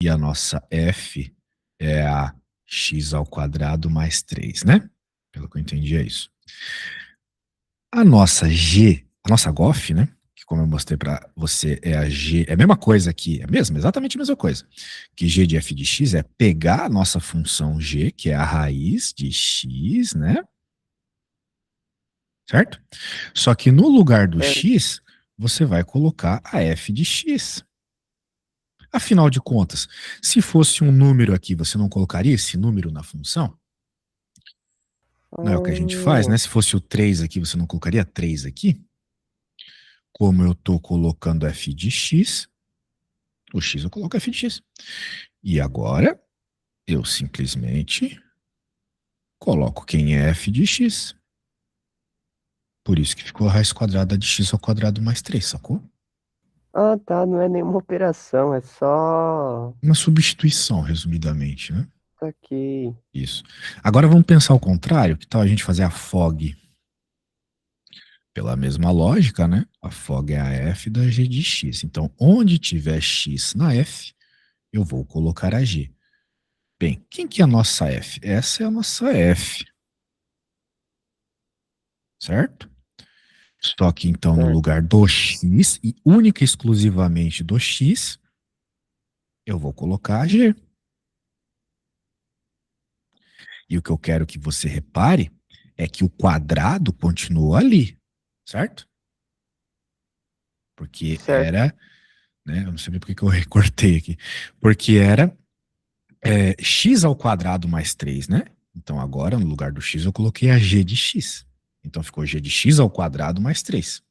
E a nossa f é a x ao quadrado mais 3, né? Pelo que eu entendi é isso. A nossa g, a nossa gof, né? Que como eu mostrei para você é a g, é a mesma coisa aqui, é mesmo, exatamente a mesma coisa. Que g de f de x é pegar a nossa função g, que é a raiz de x, né? Certo? Só que no lugar do É, x, você vai colocar a f de x. Afinal de contas, se fosse um número aqui, você não colocaria esse número na função? Não é o que a gente faz, ah, né? Se fosse o 3 aqui, você não colocaria 3 aqui? Como eu estou colocando f de x, o x eu coloco f de x. E agora, eu simplesmente coloco quem é f de x. Por isso que ficou a raiz quadrada de x ao quadrado mais 3, sacou? tá, não é nenhuma operação, é só Uma substituição, resumidamente, né? isso aqui. Isso. Agora vamos pensar ao contrário. Que tal a gente fazer a fog? Pela mesma lógica, né? A fog é a f da g de x. Então, onde tiver x na f, eu vou colocar a g. Bem, quem que é a nossa f? Essa é a nossa f, certo? Só que então no Certo, lugar do x e única e exclusivamente do x, eu vou colocar a g. E o que eu quero que você repare é que o quadrado continua ali, certo? Porque certo, era, né? Eu não sei porque que eu recortei aqui. Porque era x ao quadrado mais 3, né? Então agora, no lugar do x, eu coloquei a g de x. Então ficou g de x ao quadrado mais 3.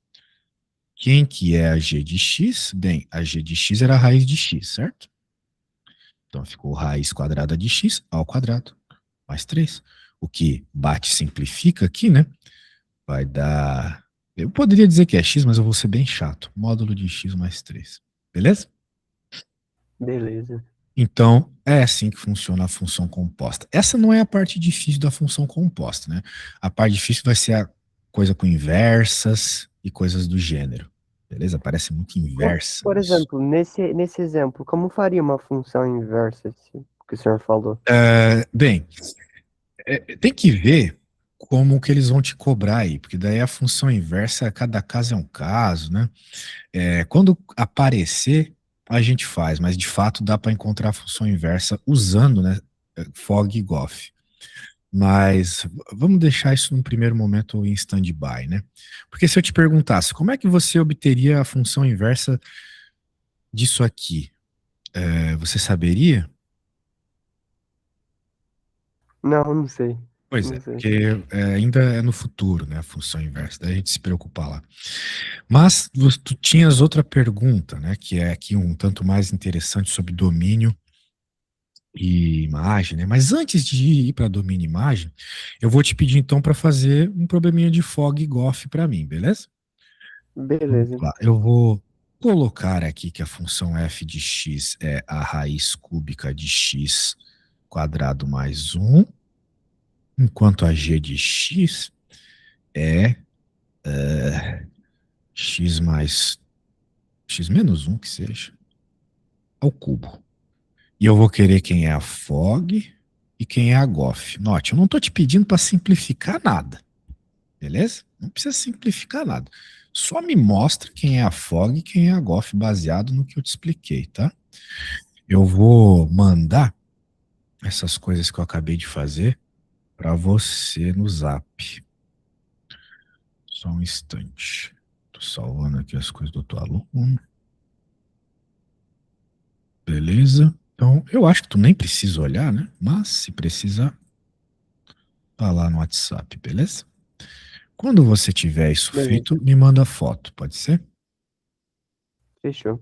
Quem que é a g de x? Bem, a g de x era a raiz de x, certo? Então ficou raiz quadrada de x ao quadrado mais 3. O que bate e simplifica aqui, né? Vai dar. Eu poderia dizer que é x, mas eu vou ser bem chato. Módulo de x mais 3. Beleza? beleza. Então, é assim que funciona a função composta. Essa não é a parte difícil da função composta, né? A parte difícil vai ser a coisa com inversas e coisas do gênero. Beleza? Parece muito inversa Por isso. exemplo, nesse exemplo, como faria uma função inversa assim, que o senhor falou? Bem, tem que ver como que eles vão te cobrar aí, porque daí a função inversa, cada caso é um caso, né? Quando aparecer, a gente faz, mas de fato dá para encontrar a função inversa usando, né, Fog e Goff. Mas vamos deixar isso num primeiro momento em stand-by, né? Porque se eu te perguntasse como é que você obteria a função inversa disso aqui, você saberia? Não, não sei. Pois é, Não sei. porque ainda é no futuro, né, a função inversa, daí a gente se preocupar lá. Mas tu tinhas outra pergunta, né, que é aqui um tanto mais interessante sobre domínio e imagem, né? Mas antes de ir para domínio e imagem, eu vou te pedir então para fazer um probleminha de fog e goff para mim, beleza? Vamos Beleza. lá, eu vou colocar aqui que a função f de x é a raiz cúbica de x quadrado mais um, enquanto a g de x é x mais x menos um que seja, ao cubo. E eu vou querer quem é a fog e quem é a goff. Note, eu não estou te pedindo para simplificar nada. Beleza? Não precisa simplificar nada. Só me mostra quem é a FOG e quem é a GOF baseado no que eu te expliquei, tá? Eu vou mandar essas coisas que eu acabei de fazer para você no Zap. Só um instante. Tô salvando aqui as coisas do teu aluno. Beleza? Então, eu acho que tu nem precisa olhar, né? Mas se precisar, tá lá no WhatsApp, beleza? Quando você tiver isso feito, Beleza. me manda foto, pode ser? Fechou.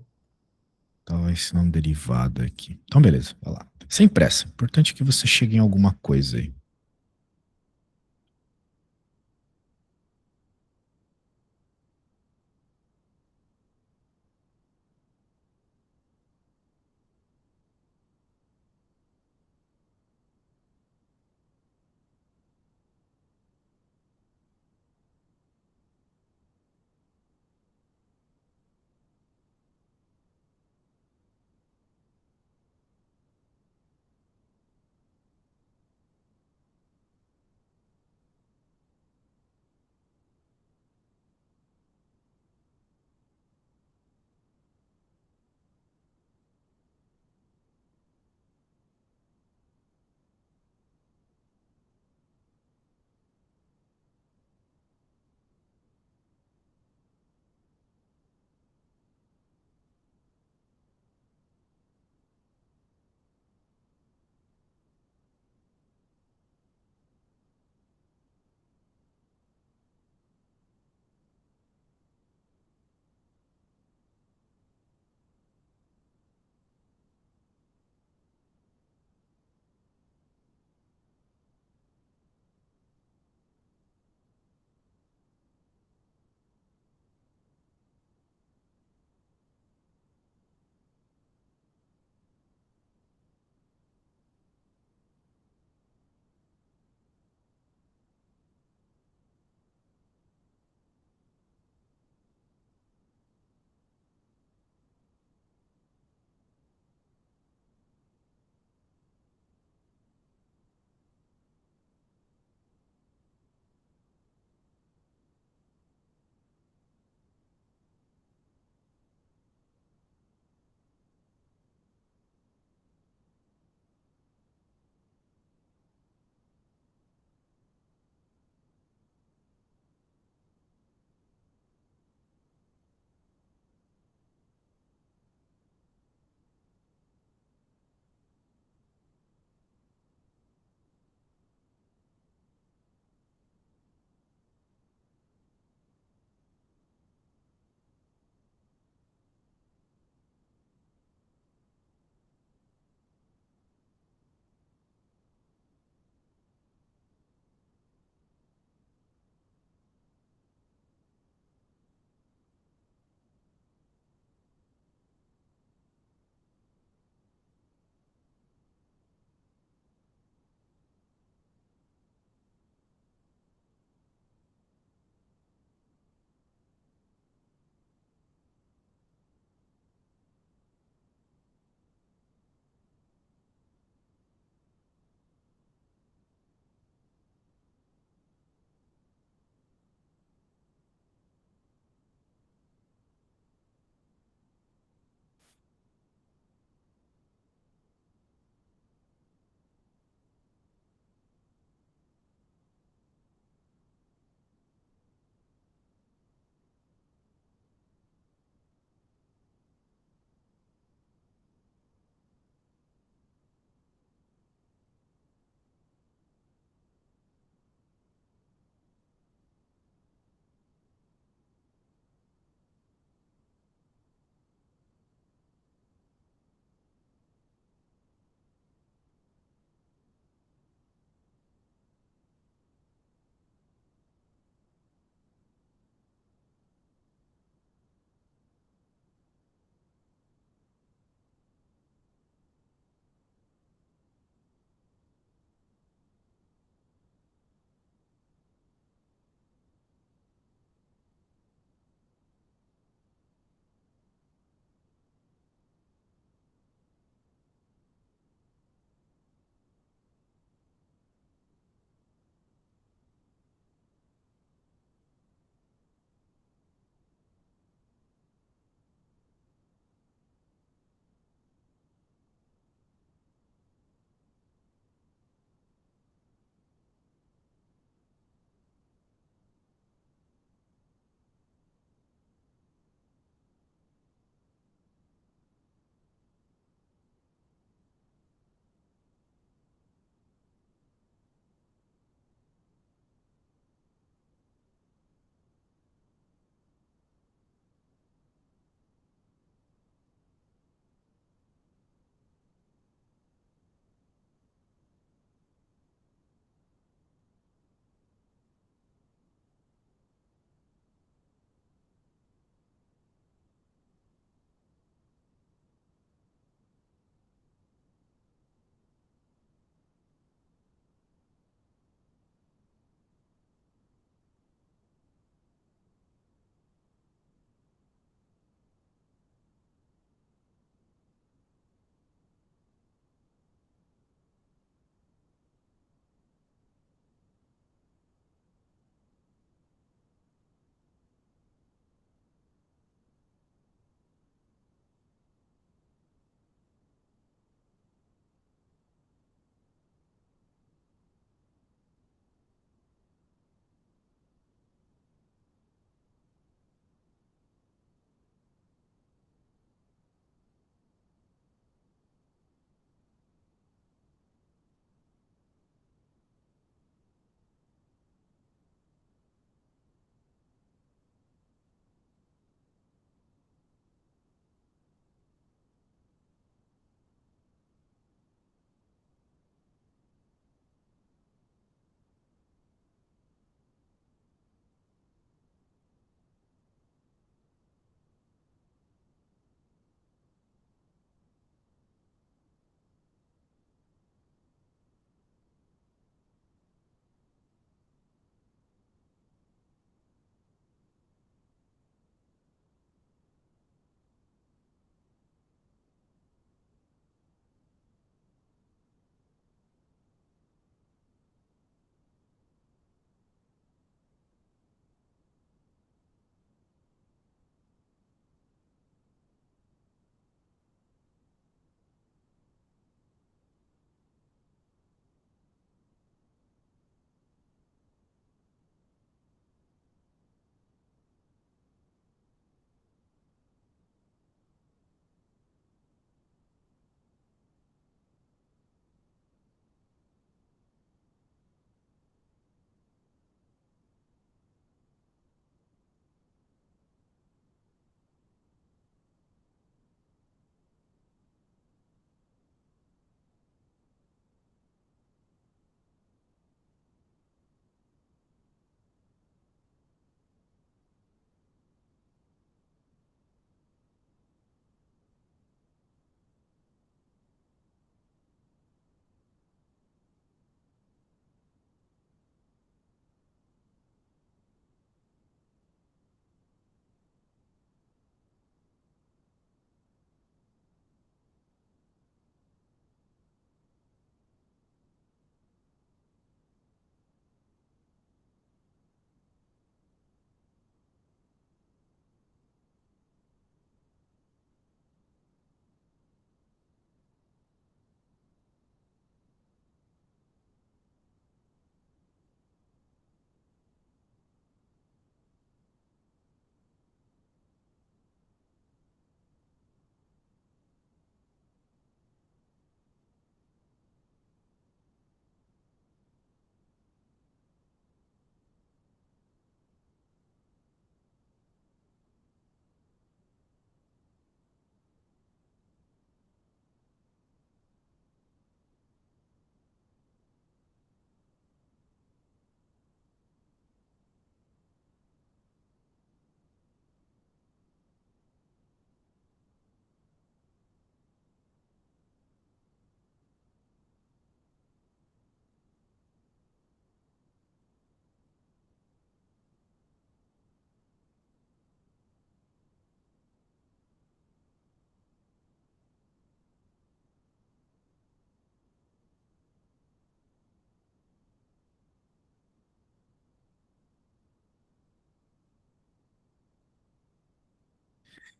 Tava ensinando derivada aqui. Então, beleza, vai lá. Sem pressa. Importante que você chegue em alguma coisa aí.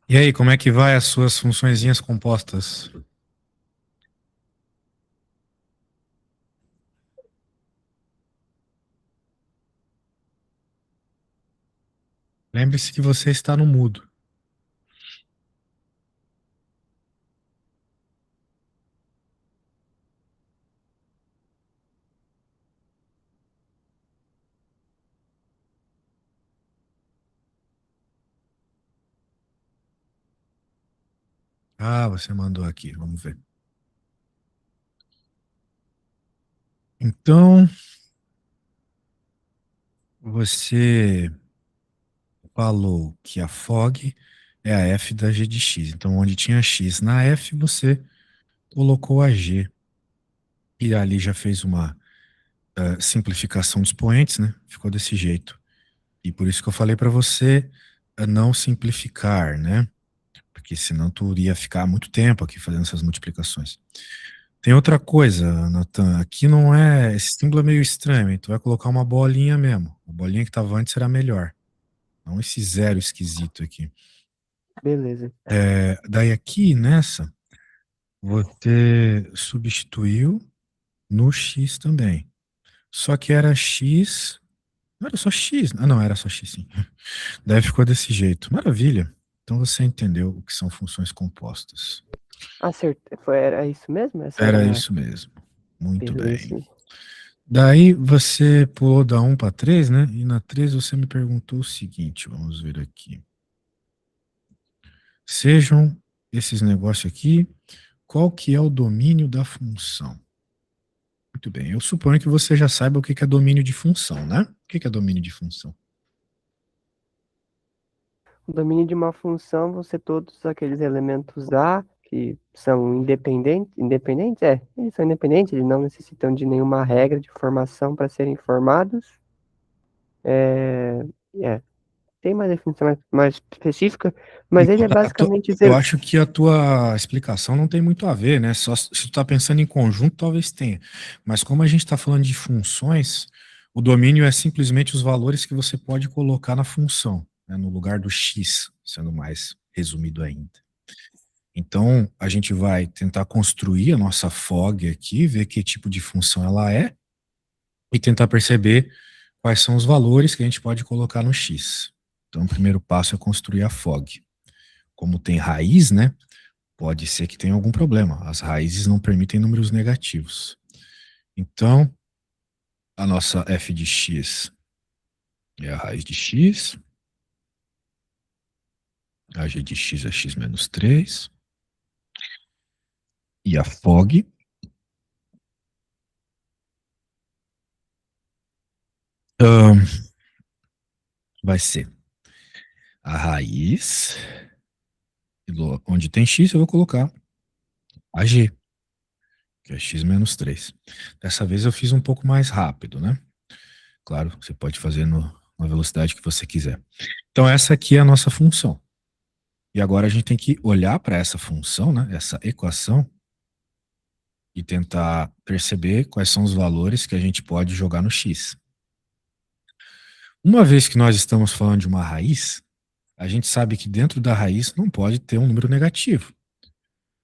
E aí, como é que vai as suas funçõezinhas compostas? Lembre-se que você está no mudo. Ah, você mandou aqui, vamos ver. Então, você falou que a fog é a f da g de x. Então, onde tinha x na f, você colocou a g. E ali já fez uma simplificação dos poentes, né? Ficou desse jeito. E por isso que eu falei para você não simplificar, né? Porque senão tu iria ficar muito tempo aqui fazendo essas multiplicações. Tem outra coisa, Natan, aqui não é, esse símbolo é meio estranho, hein? Tu vai colocar uma bolinha mesmo. A bolinha que estava antes era melhor. Não esse zero esquisito aqui. Beleza. Daí aqui nessa, você substituiu no x também. Só que era x. Não era só x. Ah, não, era só x, sim. Daí ficou desse jeito. Maravilha. Então você entendeu o que são funções compostas. Acertei. Era isso mesmo? Essa Era era. isso mesmo. Muito bem. Beleza. Daí você pulou da 1 para 3, né? E na 3 você me perguntou o seguinte, vamos ver aqui. Sejam esses negócios aqui, qual que é o domínio da função? Muito bem, eu suponho que você já saiba o que é domínio de função, né? O que é domínio de função? O domínio de uma função vão ser todos aqueles elementos A que são independentes. Independentes? Eles são independentes, eles não necessitam de nenhuma regra de formação para serem formados. É, é, tem uma definição mais específica, mas ele é basicamente Eu acho que a tua explicação não tem muito a ver, né? Só se tu está pensando em conjunto, talvez tenha. Mas como a gente está falando de funções, o domínio é simplesmente os valores que você pode colocar na função, né? No lugar do x, sendo mais resumido ainda. Então, a gente vai tentar construir a nossa fog aqui, ver que tipo de função ela é, e tentar perceber quais são os valores que a gente pode colocar no x. Então, o primeiro passo é construir a fog. Como tem raiz, né? Pode ser que tenha algum problema. As raízes não permitem números negativos. Então, a nossa f de x é a raiz de x, a g de x é x menos 3, e a fog vai ser a raiz, onde tem x eu vou colocar a g, que é x menos 3. Dessa vez eu fiz um pouco mais rápido, né? Claro, você pode fazer na velocidade que você quiser. Então, essa aqui é a nossa função. E agora a gente tem que olhar para essa função, né, essa equação, e tentar perceber quais são os valores que a gente pode jogar no x. Uma vez que nós estamos falando de uma raiz, a gente sabe que dentro da raiz não pode ter um número negativo.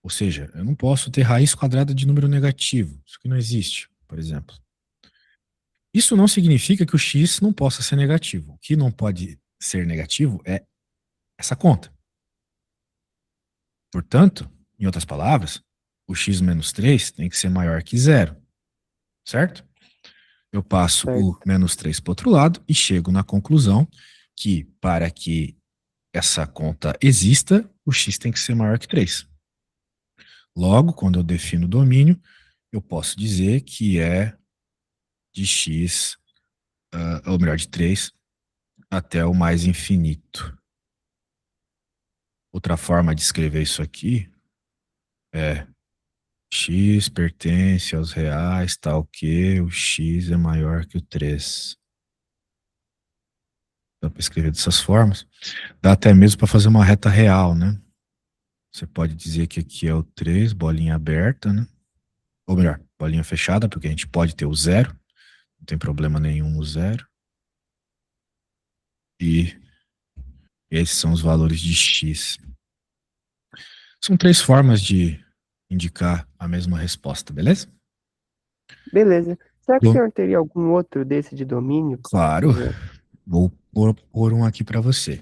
Ou seja, eu não posso ter raiz quadrada de número negativo. Isso que não existe, por exemplo. Isso não significa que o x não possa ser negativo. O que não pode ser negativo é essa conta. Portanto, em outras palavras, o x menos 3 tem que ser maior que zero, certo? Eu passo o certo. menos 3 para o outro lado e chego na conclusão que para que essa conta exista, o x tem que ser maior que 3. Logo, quando eu defino o domínio, eu posso dizer que é de x, ou melhor, de 3 até o mais infinito. Outra forma de escrever isso aqui é x pertence aos reais, tal que o x é maior que o 3. Dá para escrever dessas formas. Dá até mesmo para fazer uma reta real, né? Você pode dizer que aqui é o 3, bolinha aberta, né? Ou melhor, bolinha fechada, porque a gente pode ter o zero, não tem problema nenhum o zero. E Esses são os valores de x. São três formas de indicar a mesma resposta, beleza? Beleza. Será que o Bom, senhor teria algum outro desse de domínio, por claro, exemplo? vou pôr um aqui para você.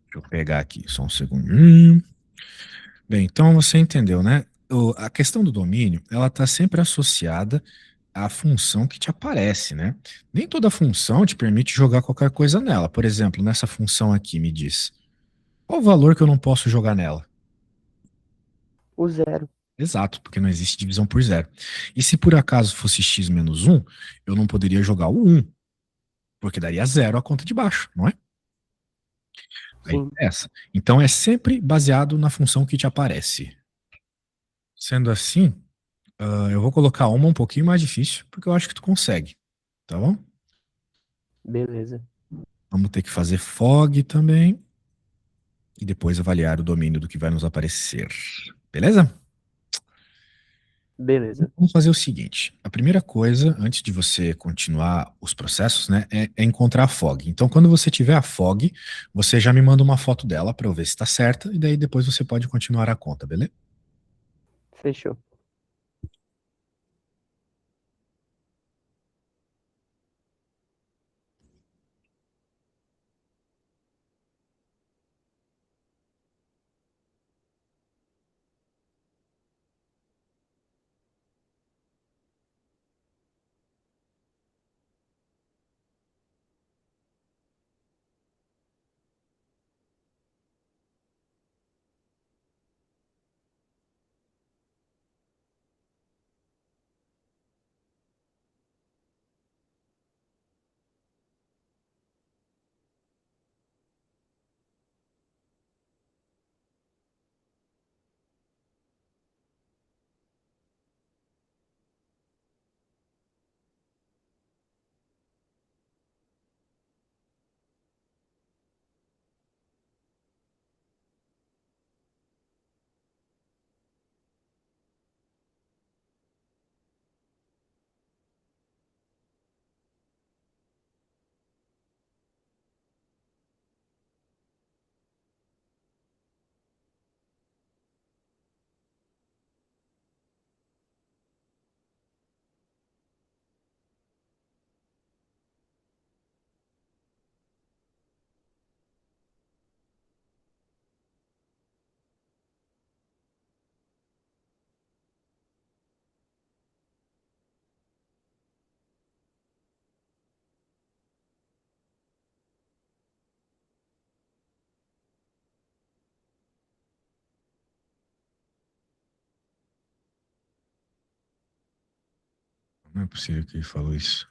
Deixa eu pegar aqui, só um segundinho. Bem, então você entendeu, né? A questão do domínio, ela está sempre associada à função que te aparece, né? Nem toda função te permite jogar qualquer coisa nela. Por exemplo, nessa função aqui, me diz, qual o valor que eu não posso jogar nela? O zero. Exato, porque não existe divisão por zero. E se por acaso fosse x menos um, eu não poderia jogar o um, porque daria zero a conta de baixo, não é? A ideia Sim. é essa. Então é sempre baseado na função que te aparece. Sendo assim, eu vou colocar uma um pouquinho mais difícil, porque eu acho que tu consegue, tá bom? Beleza. Vamos ter que fazer fog também e depois avaliar o domínio do que vai nos aparecer. Beleza? Beleza. Vamos fazer o seguinte: a primeira coisa, antes de você continuar os processos, né, é encontrar a fog. Então, quando você tiver a fog, você já me manda uma foto dela para eu ver se está certa, e daí depois você pode continuar a conta, beleza? Fechou. Não é possível que ele falou isso.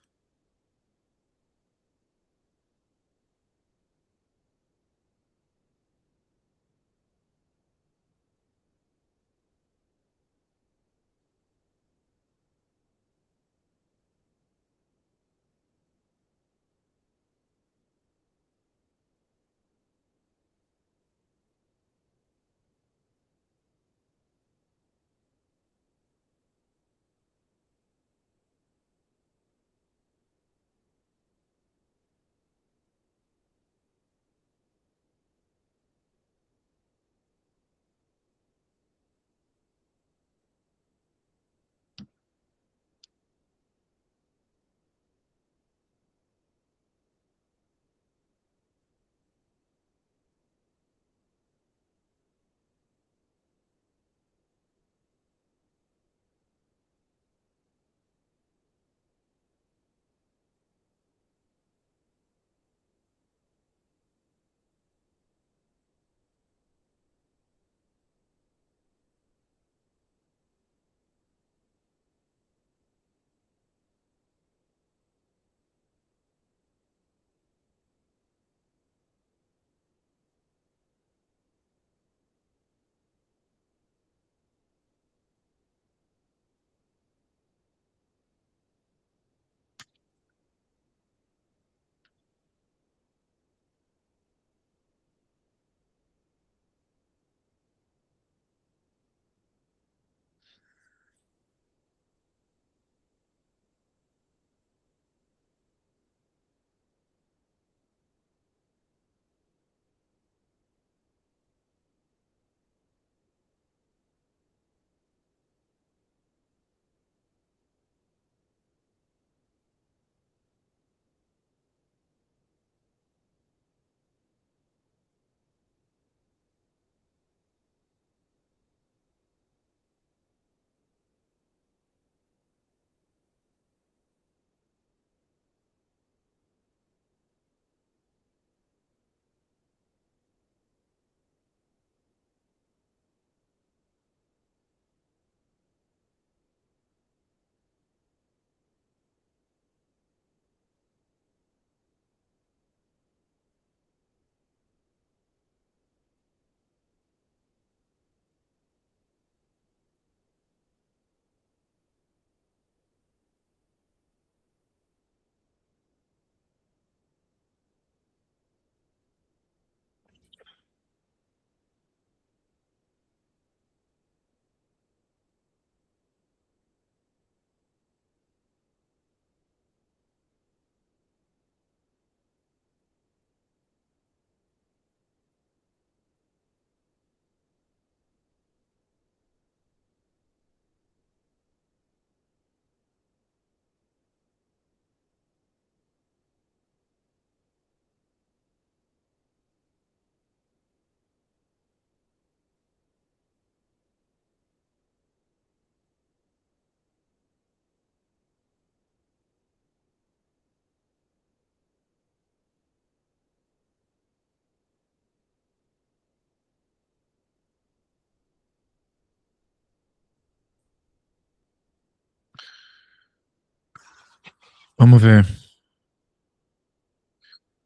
Vamos ver.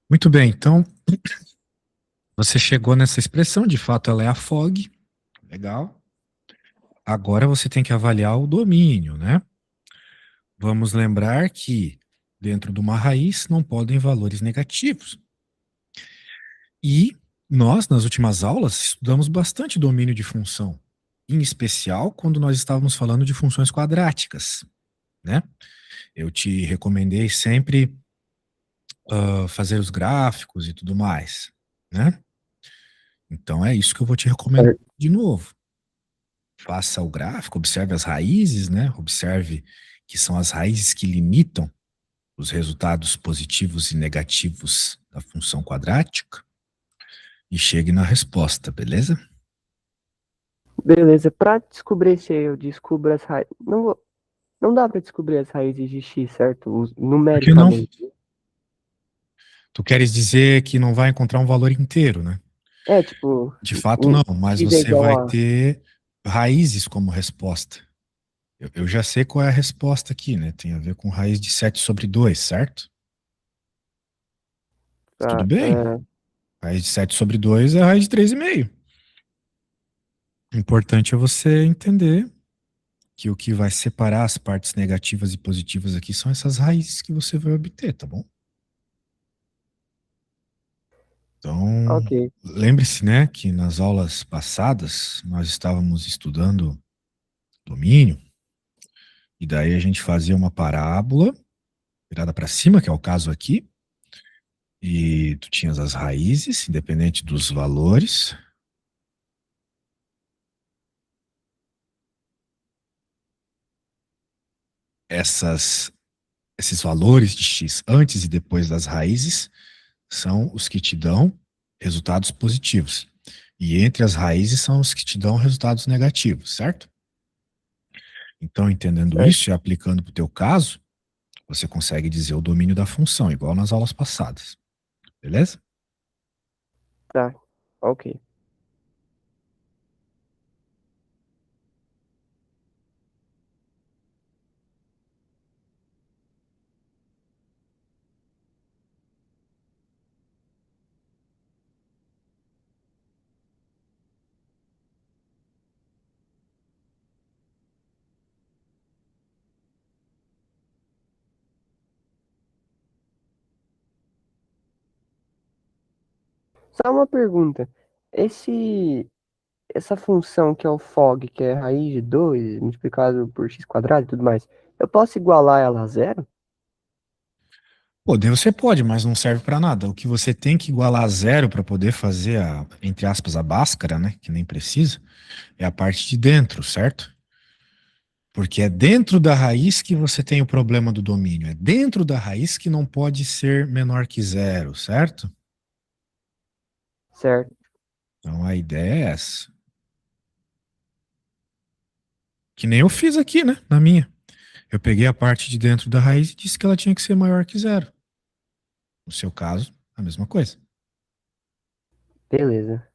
Muito bem, então você chegou nessa expressão, de fato ela é a fog. Legal. Agora você tem que avaliar o domínio, né? Vamos lembrar que dentro de uma raiz não podem valores negativos. E nós, nas últimas aulas, estudamos bastante domínio de função, em especial quando nós estávamos falando de funções quadráticas, né? Eu te recomendei sempre fazer os gráficos e tudo mais, né? Então é isso que eu vou te recomendar Certo. de novo. Faça o gráfico, observe as raízes, né? Observe que são as raízes que limitam os resultados positivos e negativos da função quadrática e chegue na resposta, beleza? Beleza, para descobrir se eu descubro as raízes. Não dá para descobrir as raízes de x, certo? Por que não? Numericamente. Tu queres dizer que não vai encontrar um valor inteiro, né? É, tipo, De fato, não, mas x é você igual vai a. ter raízes como resposta. Eu já sei qual é a resposta aqui, né? Tem a ver com raiz de 7 sobre 2, certo? Tudo bem. É, Raiz de 7 sobre 2 é a raiz de 3,5. O importante é você entender que o que vai separar as partes negativas e positivas aqui são essas raízes que você vai obter, tá bom? Então, ok. lembre-se, né, que nas aulas passadas nós estávamos estudando domínio, e daí a gente fazia uma parábola virada para cima, que é o caso aqui, e tu tinhas as raízes, independente dos valores. Essas, esses valores de x antes e depois das raízes são os que te dão resultados positivos. E entre as raízes são os que te dão resultados negativos, certo? Então, entendendo Certo, isso e aplicando para o teu caso, você consegue dizer o domínio da função, igual nas aulas passadas. Beleza? tá. Ok. Só uma pergunta. Esse, essa função que é o fog, que é raiz de 2 multiplicado por x quadrado e tudo mais, eu posso igualar ela a zero? Poder você pode, mas não serve para nada. O que você tem que igualar a zero para poder fazer a, entre aspas, a báscara, né? Que nem precisa, é a parte de dentro, certo? Porque é dentro da raiz que você tem o problema do domínio. É dentro da raiz que não pode ser menor que zero, certo? Certo. Então a ideia é essa. Que nem eu fiz aqui, né? Na minha. Eu peguei a parte de dentro da raiz e disse que ela tinha que ser maior que zero. No seu caso, a mesma coisa. Beleza.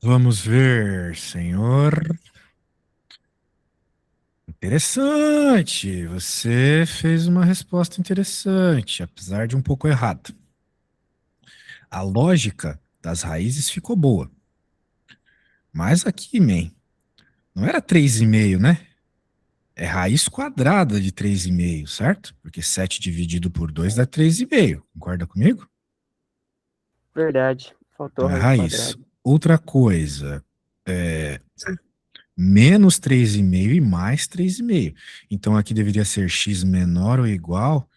Vamos ver, senhor. Interessante. Você fez uma resposta interessante, apesar de um pouco errada. A lógica das raízes ficou boa. Mas aqui, man, não era 3,5, né? É raiz quadrada de 3,5, certo? Porque 7 dividido por 2 dá 3,5. Concorda comigo? Verdade. Faltou Então é raiz raiz. quadrada. Outra coisa, é menos 3,5 e mais 3,5. Então aqui deveria ser x menor ou igual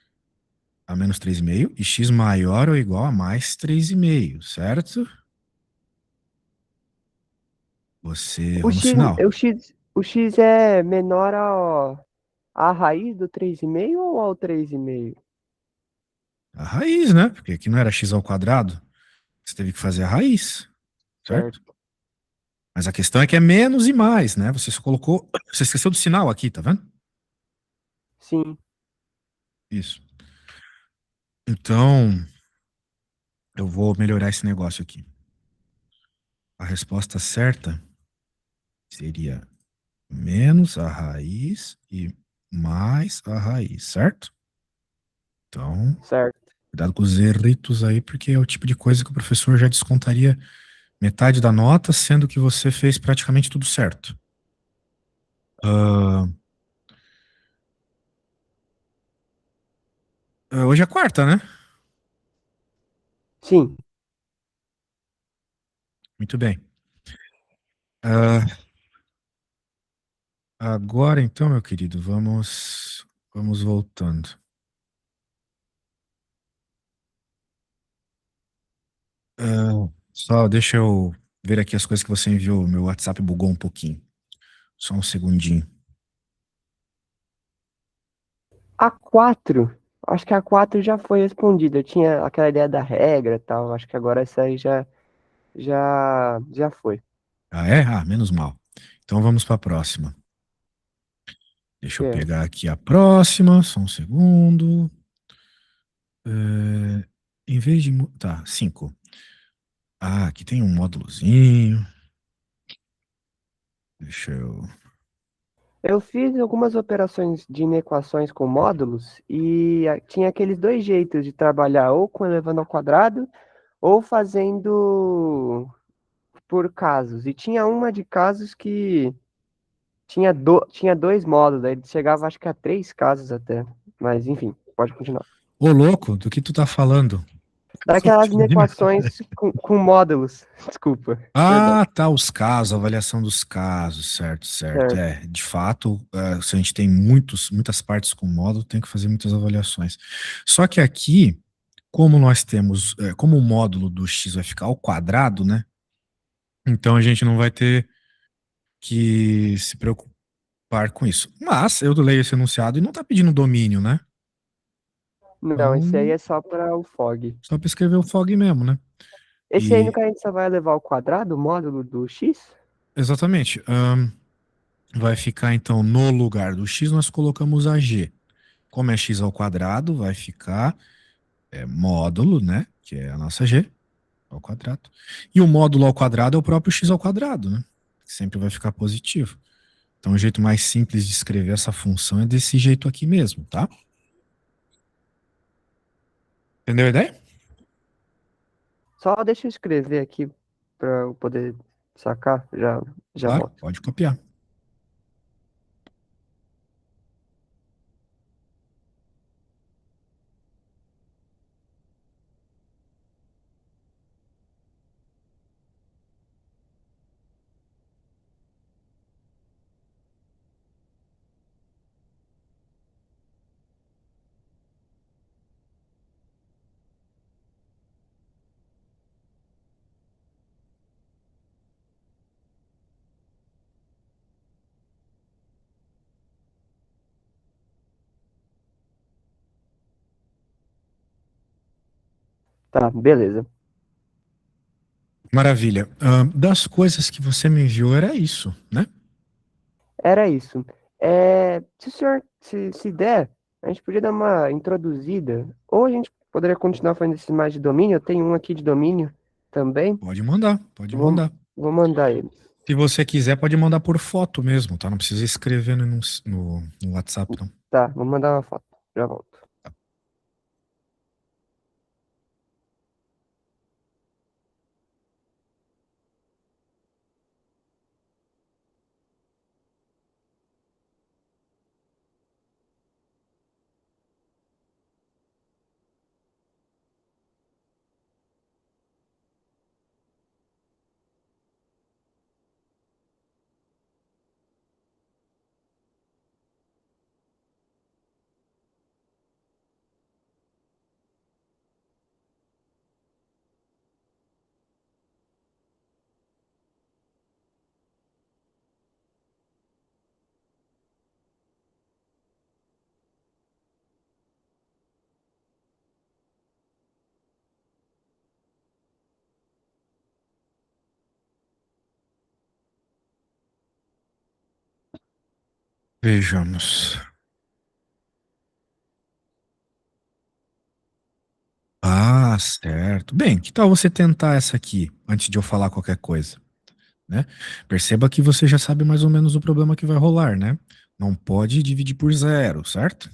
a menos 3,5 e x maior ou igual a mais 3,5, certo? Você O errou no x, sinal. o x é menor à raiz do 3,5 ou ao 3,5? A raiz, né? Porque aqui não era x ao quadrado. Você teve que fazer a raiz, certo? Certo. Mas a questão é que é menos e mais, né? Você só colocou. Você esqueceu do sinal aqui, tá vendo? Sim, Isso. Então, eu vou melhorar esse negócio aqui. A resposta certa seria menos a raiz e mais a raiz, certo? Então, certo. cuidado com os erritos aí, porque é o tipo de coisa que o professor já descontaria metade da nota, sendo que você fez praticamente tudo certo. Ah, hoje é quarta, né? Sim. Muito bem. Ah, agora então, meu querido, vamos voltando. Só deixa eu ver aqui as coisas que você enviou. Meu WhatsApp bugou um pouquinho. Só um segundinho. A 4, acho que a 4 já foi respondida. Eu tinha aquela ideia da regra e tal. Acho que agora essa aí já foi. Ah, é? Ah, menos mal. Então vamos para a próxima. Deixa eu É. pegar aqui a próxima, só um segundo. Em vez de. Tá, 5. Ah, aqui tem um módulozinho. Deixa eu. Eu fiz algumas operações de inequações com módulos e tinha aqueles dois jeitos de trabalhar, ou com elevando ao quadrado, ou fazendo por casos. E tinha uma de casos que tinha dois módulos, aí chegava acho que a três casos até. Mas enfim, pode continuar. Ô, louco, do que tu tá falando? Só Daquelas confundindo. inequações com módulos. Desculpa, perdão. Ah, tá, os casos, avaliação dos casos, certo, certo. Certo. É, de fato, se a gente tem muitas partes com módulo, tem que fazer muitas avaliações. Só que aqui, como nós temos, como o módulo do x vai ficar ao quadrado, né? Então a gente não vai ter que se preocupar com isso. Mas eu leio esse enunciado e não tá pedindo domínio, né? Não, esse aí Então, é só para o fog. só para escrever o fog mesmo, né? Esse aí no E, que a gente só vai levar ao quadrado, o módulo do x? exatamente. Vai ficar então no lugar do x, nós colocamos a g. Como é x ao quadrado, vai ficar módulo, né? Que é a nossa g ao quadrado. E o módulo ao quadrado é o próprio x ao quadrado, né? Que sempre vai ficar positivo. Então, o jeito mais simples de escrever essa função é desse jeito aqui mesmo, tá? Entendeu a ideia? Só deixa eu escrever aqui para eu poder sacar, já Claro, volto. pode copiar. Tá, beleza. Maravilha. Das coisas que você me enviou, era isso, né? Era isso. Se o senhor se der, a gente podia dar uma introduzida, ou a gente poderia continuar fazendo esse mais de domínio. Eu tenho um aqui de domínio também. Pode mandar, pode Vou, mandar. Vou mandar ele. Se você quiser, pode mandar por foto mesmo, tá? Não precisa escrever no WhatsApp, não. Tá, vou mandar uma foto. Já volto. Vejamos. Ah, certo. Bem, que tal você tentar essa aqui antes de eu falar qualquer coisa, né? Perceba que você já sabe mais ou menos o problema que vai rolar, né? Não pode dividir por zero, certo?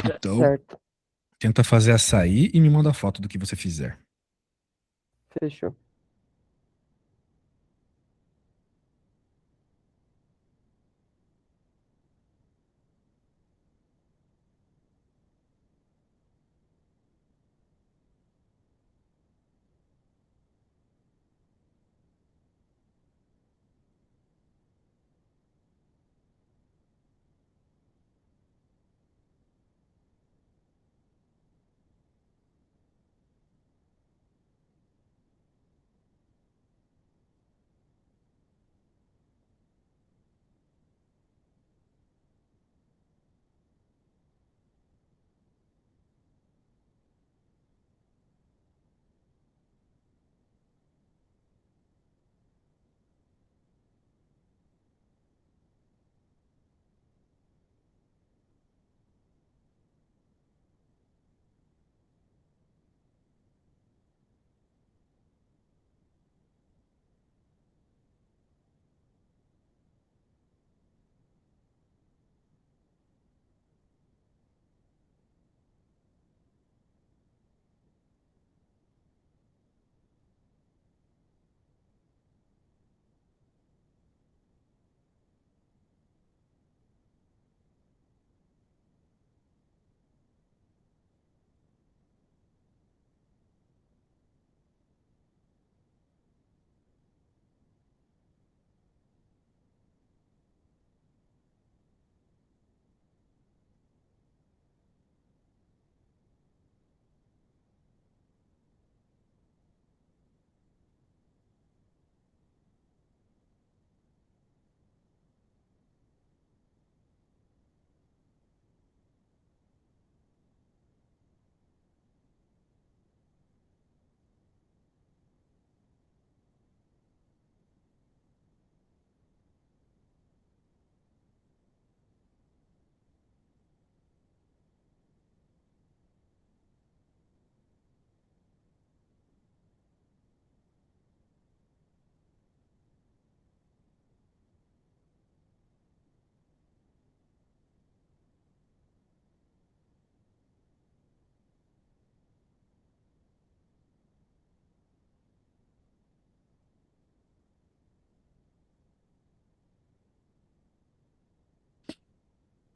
Então, Certo, tenta fazer essa aí e me manda a foto do que você fizer. fechou.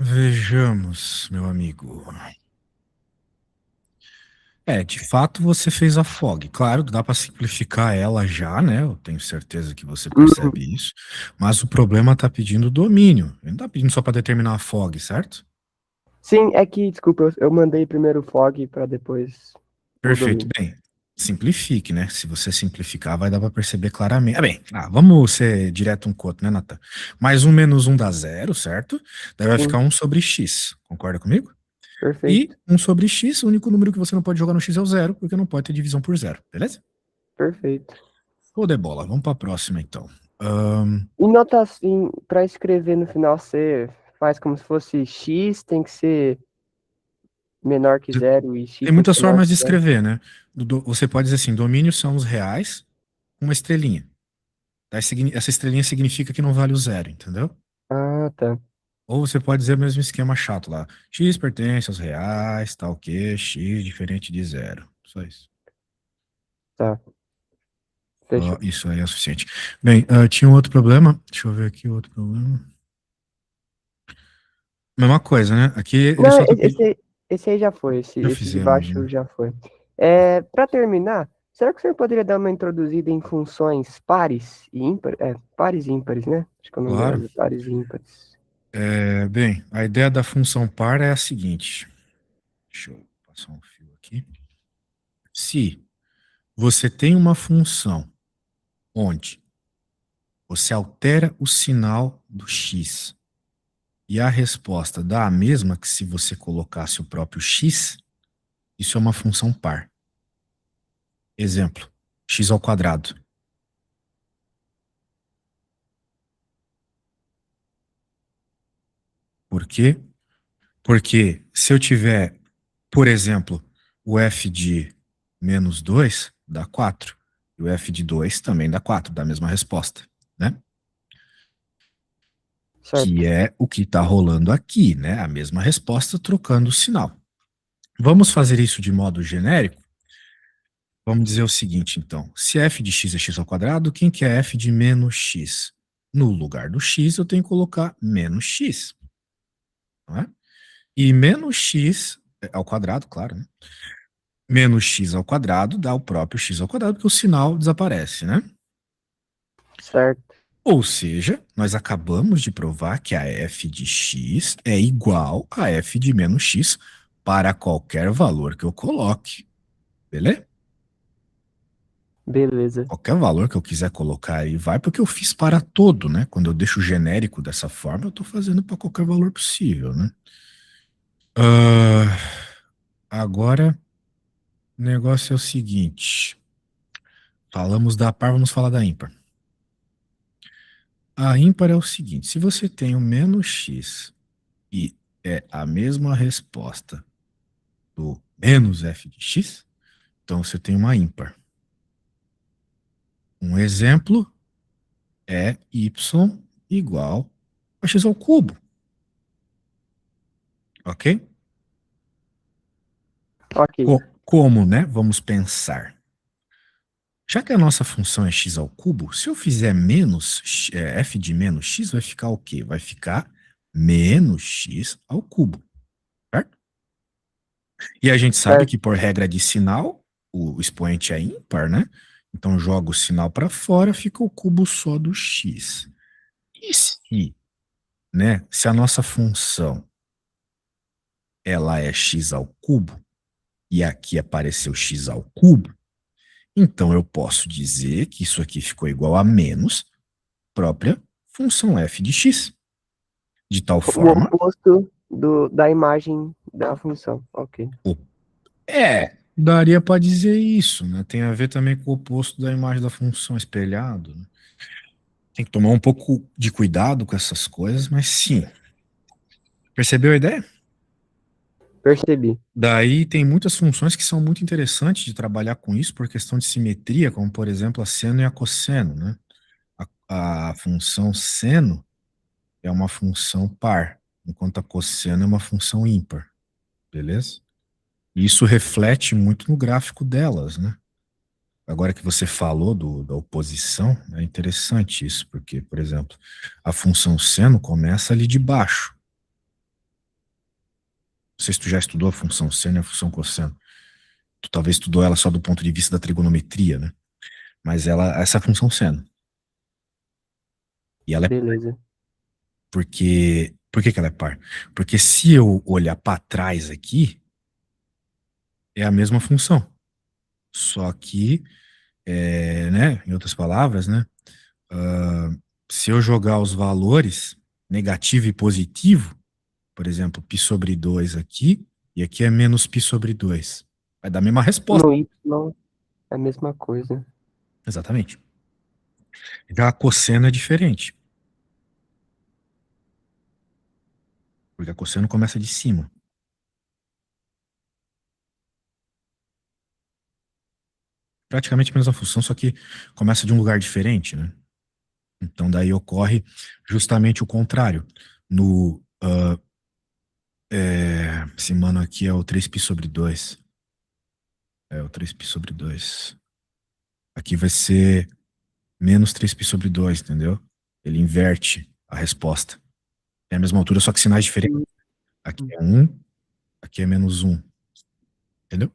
Vejamos, meu amigo. É, de fato você fez a fog. Claro, dá para simplificar ela já, né? Eu tenho certeza que você Uhum. percebe isso. Mas o problema tá pedindo domínio. Ele não tá pedindo só para determinar a fog, certo? Sim, é que, desculpa, eu mandei primeiro o fog para depois o Perfeito. domínio. Bem, simplifique, né? Se você simplificar, vai dar para perceber claramente. Ah, bem, vamos ser direto um com o outro, né, Nathan? Mais um menos um dá zero, certo? Daí vai ficar Sim, um sobre x. Concorda comigo? E perfeito, um sobre x, o único número que você não pode jogar no x é o zero, porque não pode ter divisão por zero, beleza? perfeito. Show de bola. Vamos para a próxima, então. E nota assim, para escrever no final, você faz como se fosse x, tem que ser menor que zero e x Tem tem que muitas ser maior formas de que zero. escrever, né? Você pode dizer assim: domínios são os reais, uma estrelinha. Essa estrelinha significa que não vale o zero, entendeu? Ah, tá. Ou você pode dizer o mesmo esquema chato lá. X pertence aos reais, tal que X diferente de zero. Só isso. Tá. Só Fechou. isso aí é suficiente. Bem, tinha um outro problema. Deixa eu ver aqui o outro problema. Mesma coisa, né? Aqui ele Não, só tá pedindo. esse aí já foi. Já Esse de fizemos, baixo né? já foi. Para terminar, será que o senhor poderia dar uma introduzida em funções pares e ímpares? Pares e ímpares, né? Acho que o nome Claro. delas é pares e ímpares. Bem, a ideia da função par é a seguinte. Deixa eu passar um fio aqui. Se você tem uma função onde você altera o sinal do x e a resposta dá a mesma que se você colocasse o próprio x, isso é uma função par. Exemplo, x ao quadrado. Por quê? Porque se eu tiver, por exemplo, o f de menos 2 dá 4. E o f de 2 também dá 4, dá a mesma resposta, né? Que Certo. é o que está rolando aqui, né? A mesma resposta trocando o sinal. Vamos fazer isso de modo genérico? Vamos dizer o seguinte, então. Se f de x é x ao quadrado, quem que é f de menos x? No lugar do x, eu tenho que colocar menos x. Não é? E menos x ao quadrado, claro, né? Menos x ao quadrado dá o próprio x ao quadrado, porque o sinal desaparece, né? Certo. Ou seja, nós acabamos de provar que a f de x é igual a f de menos x para qualquer valor que eu coloque. Beleza? Beleza. Qualquer valor que eu quiser colocar aí vai, porque eu fiz para todo, né? Quando eu deixo genérico dessa forma, eu estou fazendo para qualquer valor possível, né? Ah, agora, o negócio é o seguinte. Falamos da par, vamos falar da ímpar. A ímpar é o seguinte: se você tem o menos x e é a mesma resposta do menos f de x, então você tem uma ímpar. Um exemplo é y igual a x ao cubo, ok? Ok. Como, né? Vamos pensar. Já que a nossa função é x ao cubo, se eu fizer menos f de menos x, vai ficar o quê? Vai ficar menos x ao cubo, certo? E a gente sabe Certo. que por regra de sinal, o expoente é ímpar, né? Então joga o sinal para fora, fica o cubo só do x. E se, né, se a nossa função ela é x ao cubo e aqui apareceu x ao cubo, então eu posso dizer que isso aqui ficou igual a menos própria função f de x. De tal O forma, oposto da imagem da função. Ok. daria para dizer isso, né? Tem a ver também com o oposto da imagem da função espelhado, né? Tem que tomar um pouco de cuidado com essas coisas, mas sim. Percebeu a ideia? Percebi. Daí tem muitas funções que são muito interessantes de trabalhar com isso por questão de simetria, como por exemplo a seno e a cosseno, né? A função seno é uma função par, enquanto a cosseno é uma função ímpar, beleza? E isso reflete muito no gráfico delas, né? Agora que você falou da oposição, é interessante isso, porque, por exemplo, a função seno começa ali de baixo. Não sei se tu já estudou a função seno e a função cosseno. Tu talvez estudou ela só do ponto de vista da trigonometria, né? Mas essa é a função seno. E ela é Beleza. por que ela é par? Porque se eu olhar para trás aqui, é a mesma função. Só que, né, em outras palavras, né, ah, se eu jogar os valores negativo e positivo, por exemplo, π sobre 2 aqui, e aqui é menos π sobre 2. Vai dar a mesma resposta. No Y é a mesma coisa. Exatamente. Já a cosseno é diferente, porque a cosseno começa de cima. praticamente a mesma função, só que começa de um lugar diferente, né? Então daí ocorre justamente o contrário. No esse mano aqui é o 3π/2. É o 3π/2. Aqui vai ser menos 3π/2, entendeu? Ele inverte a resposta. É a mesma altura, só que sinais diferentes. Hum, Aqui hum, é um, aqui é -1. Entendeu?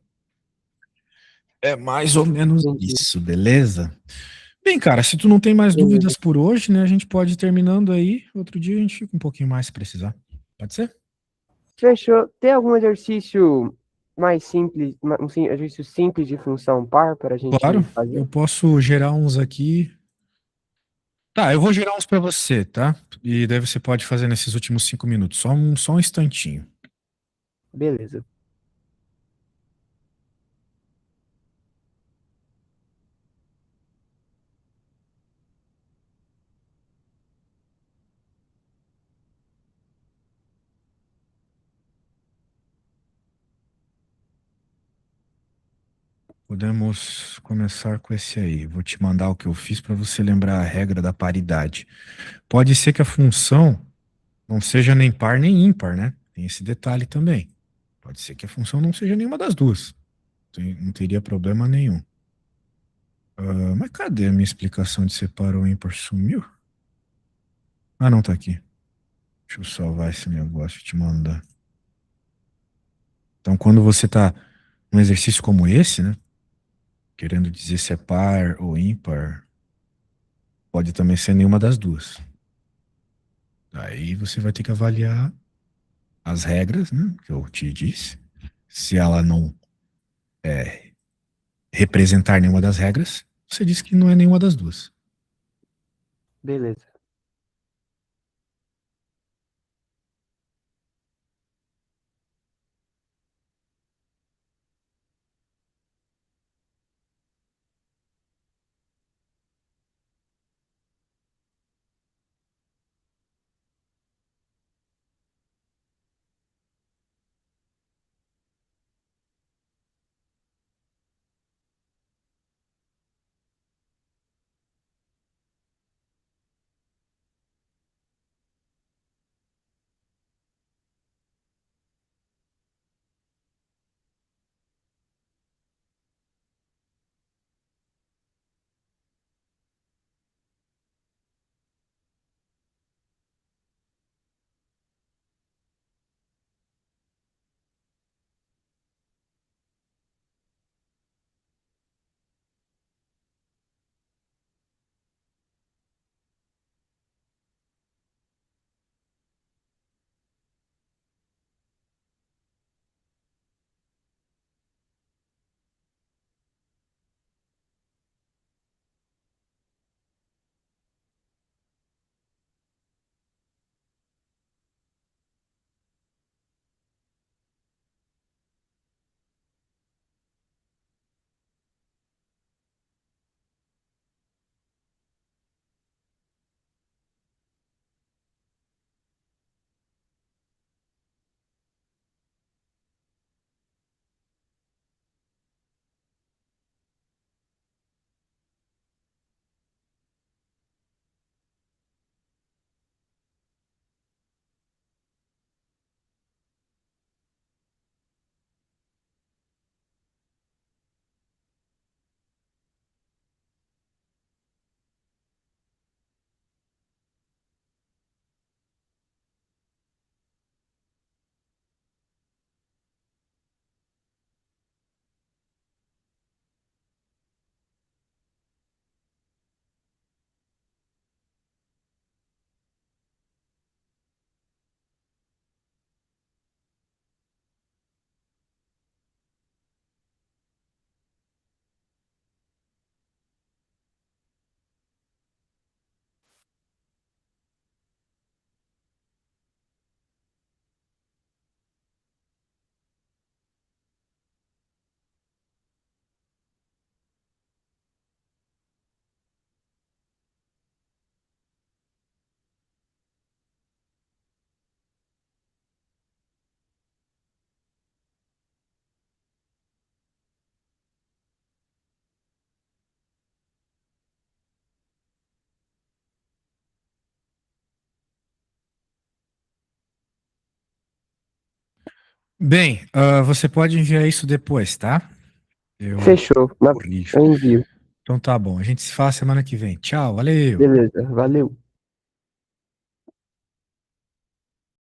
É mais ou menos entendi. isso, beleza? Bem, cara, se tu não tem mais Beleza. dúvidas por hoje, né, a gente pode ir terminando aí. Outro dia a gente fica um pouquinho mais se precisar. Pode ser? Fechou. Tem algum exercício mais simples, exercício simples de função par para a gente Claro, eu fazer? posso gerar uns aqui. Tá, eu vou gerar uns pra você, tá? E daí você pode fazer nesses últimos 5 minutos. Só um instantinho. Beleza. Podemos começar com esse aí. Vou te mandar o que eu fiz para você lembrar a regra da paridade. Pode ser que a função não seja nem par nem ímpar, né? Tem esse detalhe também. Pode ser que a função não seja nenhuma das duas. Não teria problema nenhum. Mas cadê a minha explicação de separar o ímpar? Sumiu? Ah, não, tá aqui. Deixa eu salvar esse negócio e te mandar. Então, quando você tá num exercício como esse, né? Querendo dizer se é par ou ímpar, pode também ser nenhuma das duas. Aí você vai ter que avaliar as regras, né? Que eu te disse. Se ela não representar nenhuma das regras, você diz que não é nenhuma das duas. Beleza. Bem, você pode enviar isso depois, tá? Eu Fechou. corrijo. Eu envio. Então tá bom. A gente se fala semana que vem. Tchau, valeu. Beleza, valeu.